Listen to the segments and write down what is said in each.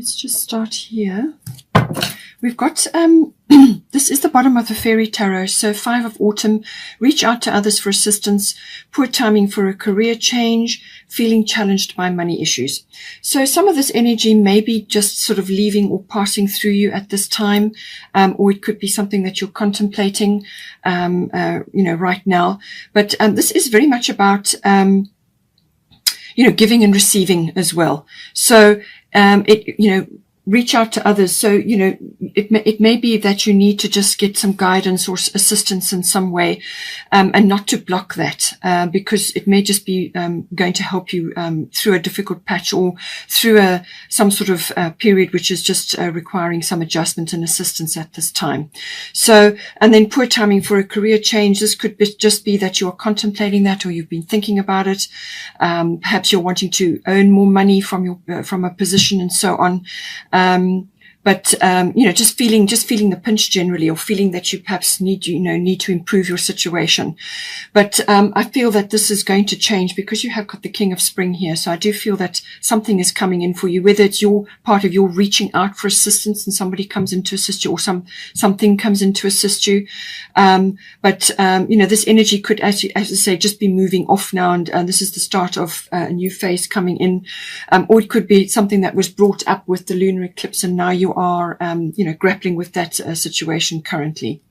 let's just start here. We've got, this is the bottom of the Fairy Tarot. So 5 of Autumn, reach out to others for assistance, poor timing for a career change, feeling challenged by money issues. So some of this energy may be just sort of leaving or passing through you at this time, or it could be something that you're contemplating, right now. But this is very much about, giving and receiving as well. So, reach out to others. So, it may be that you need to just get some guidance or assistance in some way, and not to block that, because it may just be going to help you through a difficult patch or through some sort of period which is just requiring some adjustment and assistance at this time. So, and then poor timing for a career change. This could just be that you're contemplating that, or you've been thinking about it. Perhaps you're wanting to earn more money from a position and so on. Just feeling the pinch generally, or feeling that you perhaps need to improve your situation. But I feel that this is going to change because you have got the King of Spring here. So I do feel that something is coming in for you, whether it's your part of your reaching out for assistance and somebody comes in to assist you, or something comes in to assist you. This energy could actually, as I say, just be moving off now, and this is the start of a new phase coming in. Or it could be something that was brought up with the lunar eclipse, and now you are, grappling with that situation currently.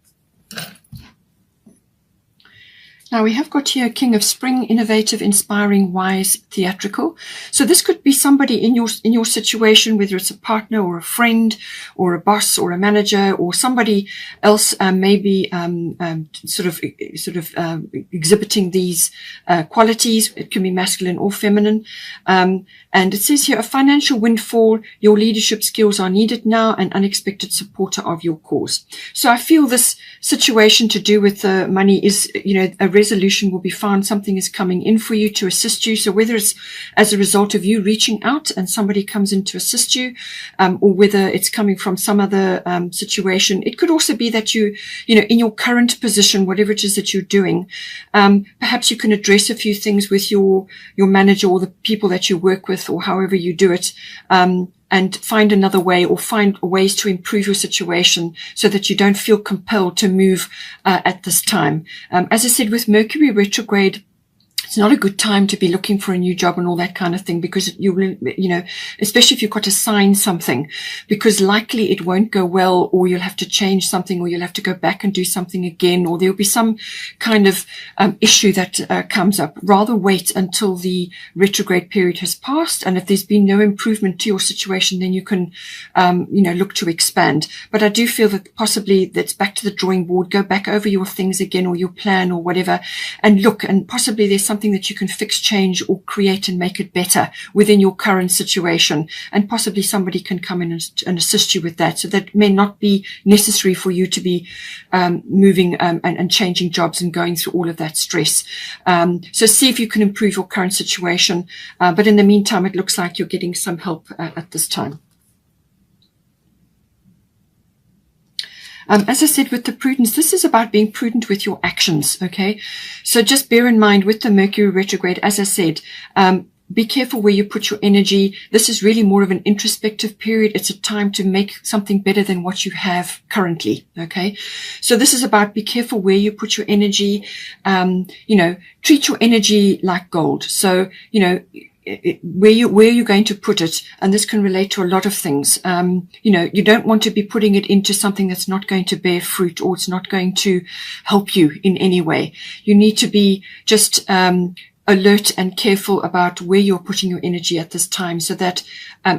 Now we have got here King of Spring, innovative, inspiring, wise, theatrical. So this could be somebody in your situation, whether it's a partner or a friend or a boss or a manager or somebody else, maybe exhibiting these qualities. It can be masculine or feminine. And it says here, a financial windfall, your leadership skills are needed now, an unexpected supporter of your cause. So I feel this situation to do with the money is, a resolution will be found. Something is coming in for you to assist you. So whether it's as a result of you reaching out and somebody comes in to assist you, or whether it's coming from some other situation. It could also be that you in your current position, whatever it is that you're doing, perhaps you can address a few things with your manager or the people that you work with, or however you do it, and find another way, or find ways to improve your situation so that you don't feel compelled to move at this time. As I said, with Mercury retrograde, it's not a good time to be looking for a new job and all that kind of thing, because you will, especially if you've got to sign something, because likely it won't go well, or you'll have to change something, or you'll have to go back and do something again, or there'll be some kind of issue that comes up. Rather wait until the retrograde period has passed, and if there's been no improvement to your situation, then you can, look to expand. But I do feel that possibly that's back to the drawing board. Go back over your things again, or your plan, or whatever, and look, and possibly there's something that you can fix, change, or create and make it better within your current situation. And possibly somebody can come in and assist you with that. So that may not be necessary for you to be moving and changing jobs and going through all of that stress. So see if you can improve your current situation. But in the meantime, it looks like you're getting some help at this time. As I said, with the prudence, this is about being prudent with your actions, okay? So just bear in mind with the Mercury retrograde, as I said, be careful where you put your energy. This is really more of an introspective period. It's a time to make something better than what you have currently, okay? So this is about be careful where you put your energy. Treat your energy like gold. So, where you're going to put it, and this can relate to a lot of things. You don't want to be putting it into something that's not going to bear fruit, or it's not going to help you in any way. You need to be just alert and careful about where you're putting your energy at this time, so that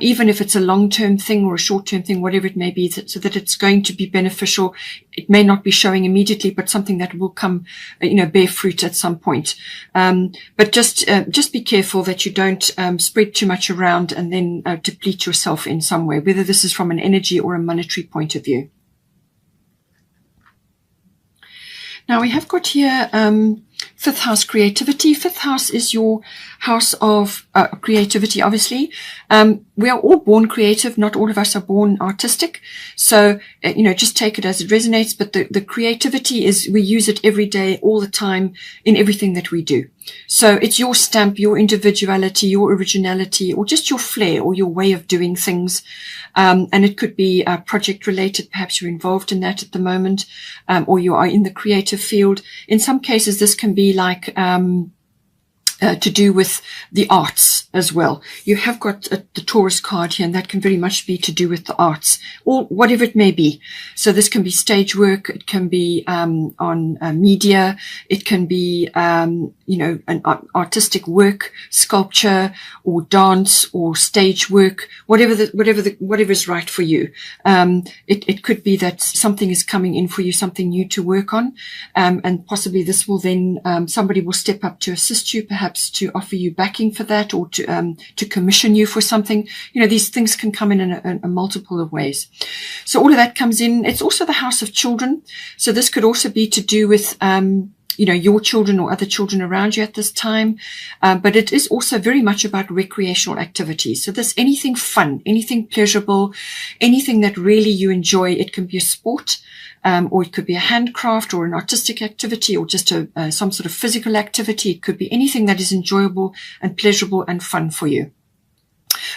even if it's a long-term thing or a short-term thing, whatever it may be, so that it's going to be beneficial. It may not be showing immediately, but something that will come, bear fruit at some point. But just be careful that you don't spread too much around and then deplete yourself in some way, whether this is from an energy or a monetary point of view. Now we have got here fifth house, creativity. Fifth house is your house of creativity, obviously. we are all born creative. Not all of us are born artistic. So, just take it as it resonates. But the creativity is, we use it every day, all the time, in everything that we do. So it's your stamp, your individuality, your originality, or just your flair or your way of doing things. And it could be project related. Perhaps you're involved in that at the moment, or you are in the creative field. In some cases, this can be like, to do with the arts as well. You have got the Taurus card here, and that can very much be to do with the arts, or whatever it may be. So this can be stage work, it can be on media, it can be an artistic work, sculpture, or dance, or stage work, whatever is right for you. It could be that something is coming in for you, something new to work on, and possibly this will then somebody will step up to assist you, perhaps to offer you backing for that, or to commission you for something. These things can come in a multiple of ways. So all of that comes in. It's also the house of children. So this could also be to do with, your children or other children around you at this time. But it is also very much about recreational activities. So there's anything fun, anything pleasurable, anything that really you enjoy. It can be a sport, or it could be a handcraft or an artistic activity, or just some sort of physical activity. It could be anything that is enjoyable and pleasurable and fun for you.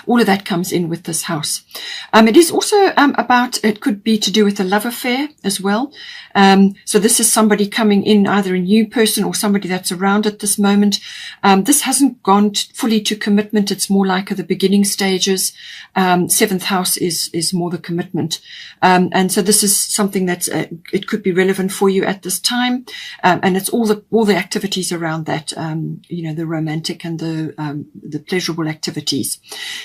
All of that comes in with this house. It is also it could be to do with a love affair as well. So this is somebody coming in, either a new person or somebody that's around at this moment. This hasn't gone fully to commitment. It's more like at the beginning stages. Seventh house is more the commitment. And so this is something that's, it could be relevant for you at this time. And it's all the activities around that, the romantic and the pleasurable activities.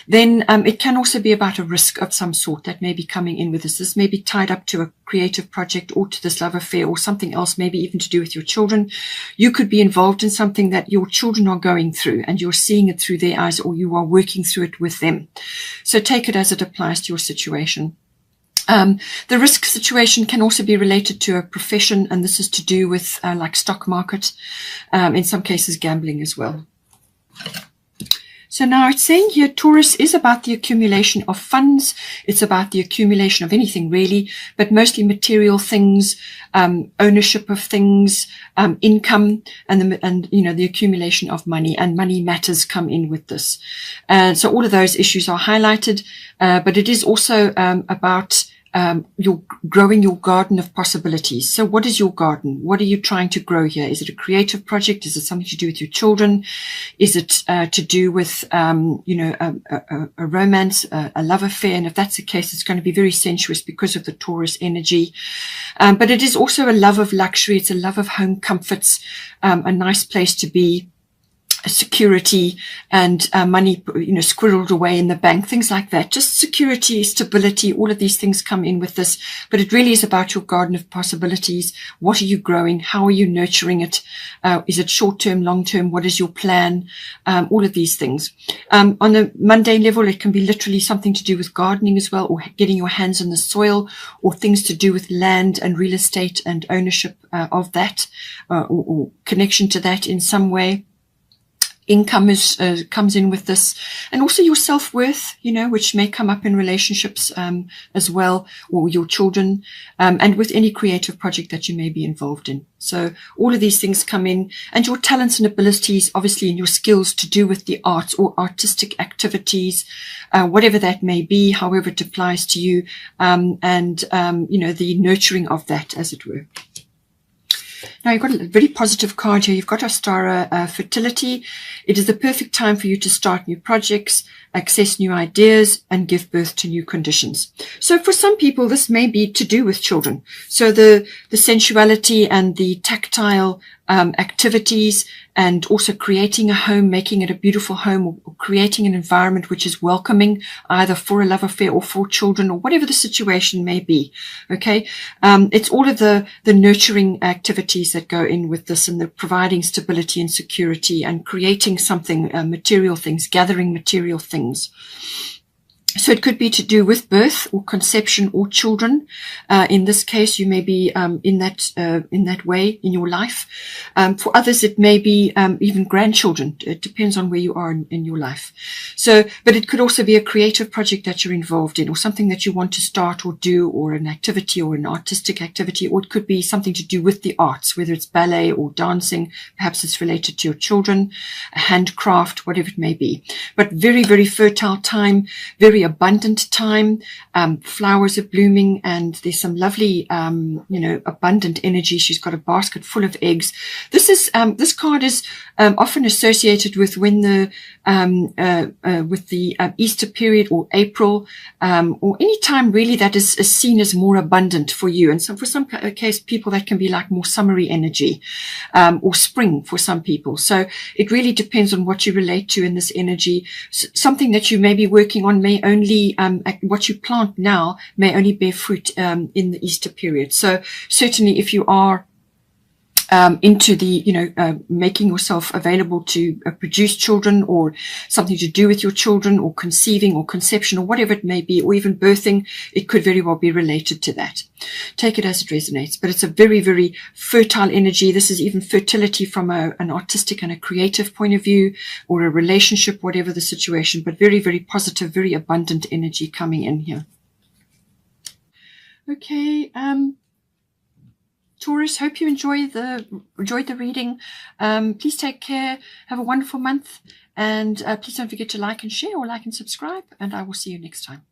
Then it can also be about a risk of some sort that may be coming in with this. This may be tied up to a creative project or to this love affair or something else, maybe even to do with your children. You could be involved in something that your children are going through, and you're seeing it through their eyes, or you are working through it with them. So take it as it applies to your situation. The risk situation can also be related to a profession, and this is to do with like stock market, in some cases gambling as well. So now it's saying here, Taurus is about the accumulation of funds. It's about the accumulation of anything really, but mostly material things, ownership of things, income, and the accumulation of money, and money matters come in with this. So all of those issues are highlighted, but it is also about you're growing your garden of possibilities. So what is your garden? What are you trying to grow here? Is it a creative project? Is it something to do with your children? Is it to do with, a romance, a love affair? And if that's the case, it's going to be very sensuous because of the Taurus energy. But it is also a love of luxury. It's a love of home comforts, a nice place to be, security, and money, squirreled away in the bank, things like that. Just security, stability, all of these things come in with this. But it really is about your garden of possibilities. What are you growing? How are you nurturing it? Is it short-term, long-term? What is your plan? All of these things. On a mundane level, it can be literally something to do with gardening as well, or getting your hands on the soil, or things to do with land and real estate and ownership of that, or connection to that in some way. Income comes in with this, and also your self-worth, which may come up in relationships as well, or your children, and with any creative project that you may be involved in. So all of these things come in, and your talents and abilities, obviously, and your skills to do with the arts or artistic activities, whatever that may be, however it applies to you, and the nurturing of that, as it were. Now, you've got a very positive card here. You've got Astara fertility. It is the perfect time for you to start new projects, access new ideas, and give birth to new conditions. So for some people, this may be to do with children. So the sensuality and the tactile activities, and also creating a home, making it a beautiful home, or creating an environment which is welcoming, either for a love affair or for children, or whatever the situation may be. Okay. It's all of the nurturing activities that go in with this, and the providing stability and security, and creating something, material things, gathering material things. So it could be to do with birth or conception or children. In this case, you may be in that way in your life. For others, it may be even grandchildren. It depends on where you are in your life. So, but it could also be a creative project that you're involved in, or something that you want to start or do, or an activity or an artistic activity, or it could be something to do with the arts, whether it's ballet or dancing. Perhaps it's related to your children, a handcraft, whatever it may be. But very, very fertile time, very abundant time. Flowers are blooming, and there's some lovely, abundant energy. She's got a basket full of eggs. This card is often associated with when the Easter period, or April, or any time really that is seen as more abundant for you. And so for some case, people, that can be like more summery energy, or spring for some people. So it really depends on what you relate to in this energy. Something that you may be working on may only, what you plant now may only bear fruit in the Easter period. So certainly if you are into the, making yourself available to produce children, or something to do with your children, or conceiving or conception, or whatever it may be, or even birthing, it could very well be related to that. Take it as it resonates, but it's a very, very fertile energy. This is even fertility from an artistic and a creative point of view, or a relationship, whatever the situation, but very, very positive, very abundant energy coming in here. Okay, Taurus, hope you enjoyed the reading. Please take care. Have a wonderful month. And please don't forget to like and share, or like and subscribe. And I will see you next time.